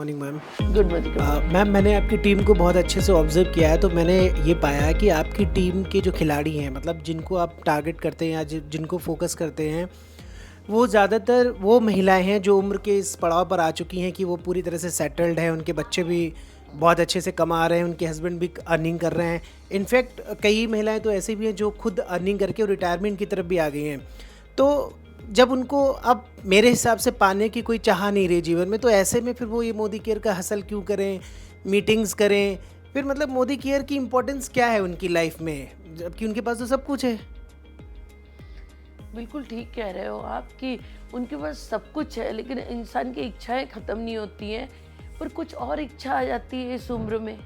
Morning ma'am. Good morning. Ma'am, मैंने आपकी team को बहुत अच्छे से ऑब्जर्व किया है, तो मैंने ये पाया है कि आपकी टीम के जो खिलाड़ी हैं, मतलब जिनको आप टारगेट करते हैं या जिनको फोकस करते हैं, वो ज़्यादातर वो महिलाएं हैं जो उम्र के इस पड़ाव पर आ चुकी हैं कि वो पूरी तरह से सेटल्ड है, उनके बच्चे भी बहुत अच्छे से कमा रहे हैं, उनके हस्बैंड भी अर्निंग कर रहे हैं। इनफैक्ट कई महिलाएं तो ऐसी भी हैं जो खुद अर्निंग करके रिटायरमेंट की तरफ भी आ गई हैं। तो जब उनको अब मेरे हिसाब से पाने की कोई चाह नहीं रही जीवन में, तो ऐसे में फिर वो ये मोदी केयर का हसल क्यों करें, मीटिंग्स करें? फिर मतलब मोदी केयर की इम्पोर्टेंस क्या है उनकी लाइफ में, जबकि उनके पास तो सब कुछ है। बिल्कुल ठीक कह रहे हो आप कि उनके पास सब कुछ है, लेकिन इंसान की इच्छाएं ख़त्म नहीं होती हैं, पर कुछ और इच्छा आ जाती है इस उम्र में।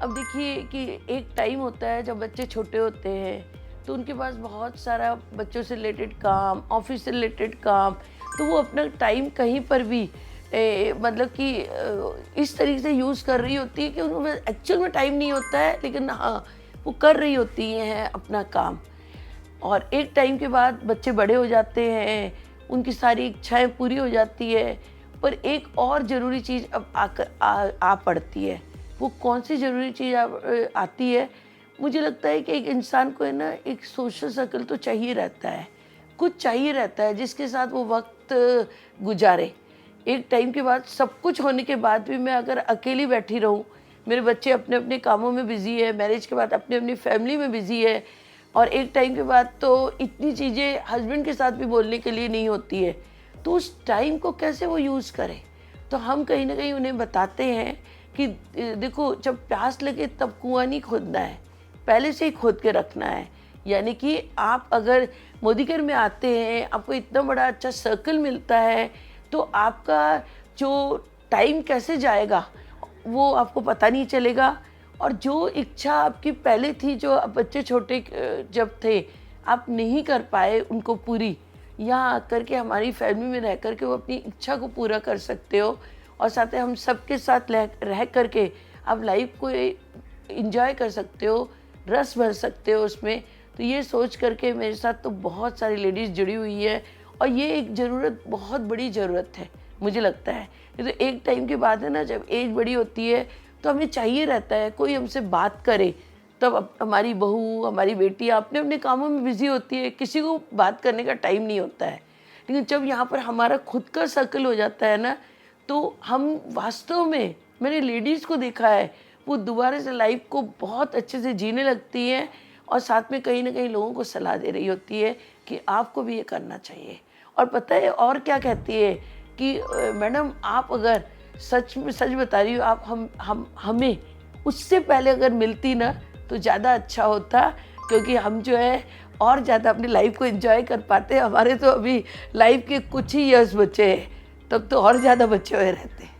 अब देखिए कि एक टाइम होता है जब बच्चे छोटे होते हैं, तो उनके पास बहुत सारा बच्चों से रिलेटेड काम, ऑफिस से रिलेटेड काम, तो वो अपना टाइम कहीं पर भी मतलब कि इस तरीके से यूज़ कर रही होती है कि उनको एक्चुअल में टाइम नहीं होता है, लेकिन हाँ, वो कर रही होती हैं अपना काम। और एक टाइम के बाद बच्चे बड़े हो जाते हैं, उनकी सारी इच्छाएं पूरी हो जाती है, पर एक और ज़रूरी चीज़ अब आ पड़ती है। वो कौन सी ज़रूरी चीज़ आती है? मुझे लगता है कि एक इंसान को है ना, एक सोशल सर्कल तो चाहिए रहता है, कुछ चाहिए रहता है जिसके साथ वो वक्त गुजारे। एक टाइम के बाद सब कुछ होने के बाद भी मैं अगर अकेली बैठी रहूं, मेरे बच्चे अपने अपने कामों में बिज़ी है, मैरिज के बाद अपनी अपनी फैमिली में बिज़ी है, और एक टाइम के बाद तो इतनी चीज़ें हस्बैंड के साथ भी बोलने के लिए नहीं होती है, तो उस टाइम को कैसे वो यूज़ करें? तो हम कहीं ना कहीं उन्हें बताते हैं कि देखो, जब प्यास लगे तब कुआं नहीं खोदना है, पहले से ही खोद के रखना है। यानी कि आप अगर मोदी केयर में आते हैं, आपको इतना बड़ा अच्छा सर्कल मिलता है, तो आपका जो टाइम कैसे जाएगा वो आपको पता नहीं चलेगा। और जो इच्छा आपकी पहले थी, जो बच्चे छोटे जब थे आप नहीं कर पाए उनको पूरी, यहाँ आकर के हमारी फैमिली में रह कर के वो अपनी इच्छा को पूरा कर सकते हो, और साथ ही हम सबके साथ रह कर के आप लाइफ को एंजॉय कर सकते हो, रस भर सकते हो उसमें। तो ये सोच करके मेरे साथ तो बहुत सारी लेडीज़ जुड़ी हुई है, और ये एक ज़रूरत, बहुत बड़ी ज़रूरत है मुझे लगता है। ये तो एक टाइम के बाद है ना, जब एज बड़ी होती है तो हमें चाहिए रहता है कोई हमसे बात करे। तब हमारी बहू, हमारी बेटी अपने अपने कामों में बिजी होती है, किसी को बात करने का टाइम नहीं होता है। लेकिन जब यहाँ पर हमारा खुद का सर्कल हो जाता है ना, तो हम वास्तव में, मैंने लेडीज़ को देखा है, वो दोबारा से लाइफ को बहुत अच्छे से जीने लगती हैं, और साथ में कहीं ना कहीं लोगों को सलाह दे रही होती है कि आपको भी ये करना चाहिए। और पता है और क्या कहती है कि मैडम, आप अगर सच में सच बता रही हो, आप हमें उससे पहले अगर मिलती ना तो ज़्यादा अच्छा होता, क्योंकि हम जो है और ज़्यादा अपनी लाइफ को एंजॉय कर पाते। हमारे तो अभी लाइफ के कुछ ही ईयर्स बचे हैं, तब तो और ज़्यादा बचे हुए रहते।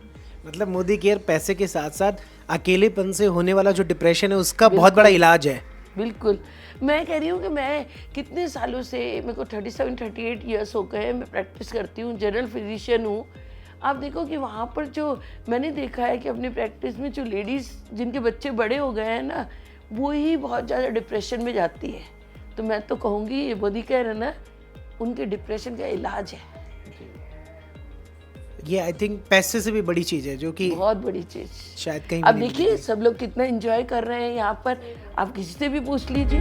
मतलब मोदी केयर पैसे के साथ साथ अकेलेपन से होने वाला जो डिप्रेशन है उसका बहुत बड़ा इलाज है। बिल्कुल। मैं कह रही हूँ कि मैं कितने सालों से, मेरे को 37-38 ईयर्स हो गए, मैं प्रैक्टिस करती हूँ, जनरल फिजिशियन हूँ। आप देखो कि वहाँ पर जो मैंने देखा है कि अपनी प्रैक्टिस में जो लेडीज़ जिनके बच्चे बड़े हो गए हैं ना, वो ही बहुत ज़्यादा डिप्रेशन में जाती है। तो मैं तो कहूँगी ये मोदी केयर है ना, उनके डिप्रेशन का इलाज है। ये आई थिंक पैसे से भी बड़ी चीज़ है, जो कि बहुत बड़ी चीज़। शायद कहीं अब भी नहीं देखिए सब लोग कितना एंजॉय कर रहे हैं यहाँ पर, आप किसी से भी पूछ लीजिए।